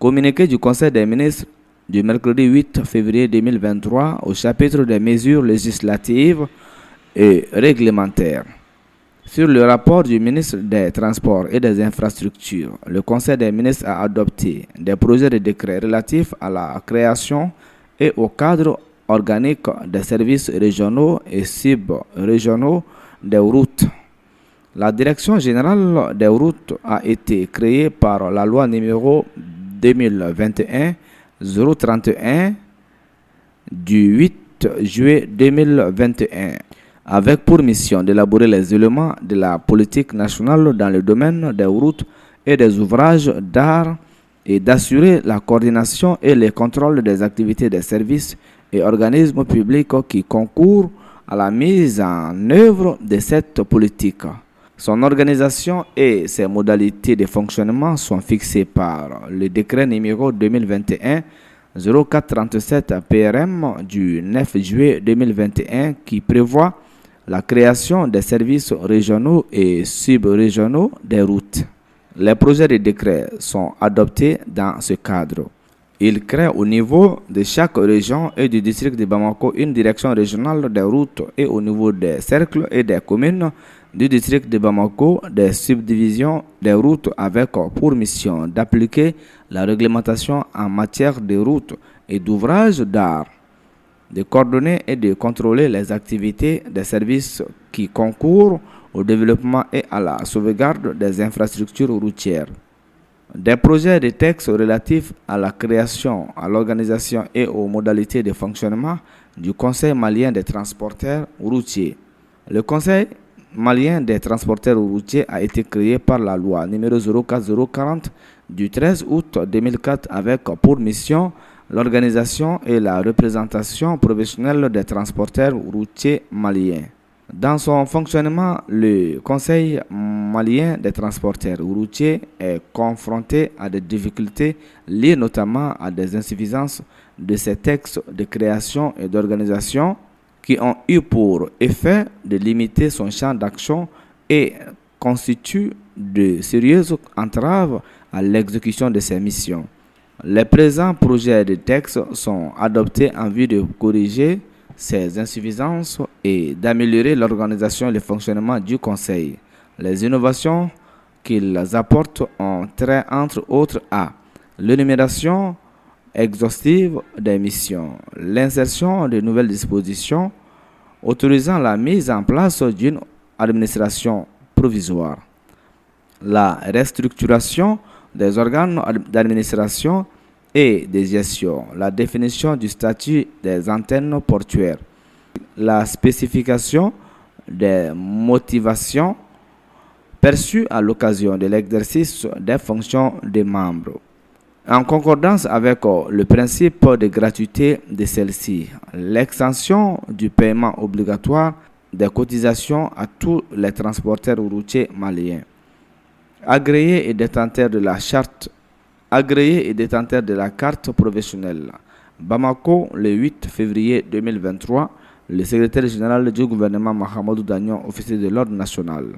Communiqué du Conseil des ministres du mercredi 8 février 2023 au chapitre des mesures législatives et réglementaires. Sur le rapport du ministre des Transports et des Infrastructures, le Conseil des ministres a adopté des projets de décret relatifs à la création et au cadre organique des services régionaux et sub-régionaux des routes. La Direction générale des routes a été créée par la loi numéro 2021-031 du 8 juillet 2021 avec pour mission d'élaborer les éléments de la politique nationale dans le domaine des routes et des ouvrages d'art et d'assurer la coordination et le contrôle des activités des services et organismes publics qui concourent à la mise en œuvre de cette politique. Son organisation et ses modalités de fonctionnement sont fixées par le décret numéro 2021-0437 PRM du 9 juillet 2021 qui prévoit la création des services régionaux et sub-régionaux des routes. Les projets de décret sont adoptés dans ce cadre. Ils créent au niveau de chaque région et du district de Bamako une direction régionale des routes et au niveau des cercles et des communes du district de Bamako des subdivisions des routes avec pour mission d'appliquer la réglementation en matière de routes et d'ouvrages d'art, de coordonner et de contrôler les activités des services qui concourent au développement et à la sauvegarde des infrastructures routières. Des projets de textes relatifs à la création, à l'organisation et aux modalités de fonctionnement du Conseil malien des transporteurs routiers. Le Conseil malien des transporteurs routiers a été créé par la loi numéro 04040 du 13 août 2004 avec pour mission l'organisation et la représentation professionnelle des transporteurs routiers maliens. Dans son fonctionnement, le Conseil malien des transporteurs routiers est confronté à des difficultés liées notamment à des insuffisances de ces textes de création et d'organisation qui ont eu pour effet de limiter son champ d'action et constituent de sérieuses entraves à l'exécution de ses missions. Les présents projets de texte sont adoptés en vue de corriger ces insuffisances et d'améliorer l'organisation et le fonctionnement du Conseil. Les innovations qu'ils apportent ont trait entre autres à l'énumération exhaustive des missions, l'insertion de nouvelles dispositions autorisant la mise en place d'une administration provisoire, la restructuration des organes d'administration et de gestion, la définition du statut des antennes portuaires, la spécification des motivations perçues à l'occasion de l'exercice des fonctions des membres, en concordance avec le principe de gratuité de celle-ci, l'extension du paiement obligatoire des cotisations à tous les transporteurs routiers maliens, agréés et détenteurs de la carte professionnelle. Bamako, le 8 février 2023, le secrétaire général du gouvernement Mahamadou Dagnon, officier de l'ordre national.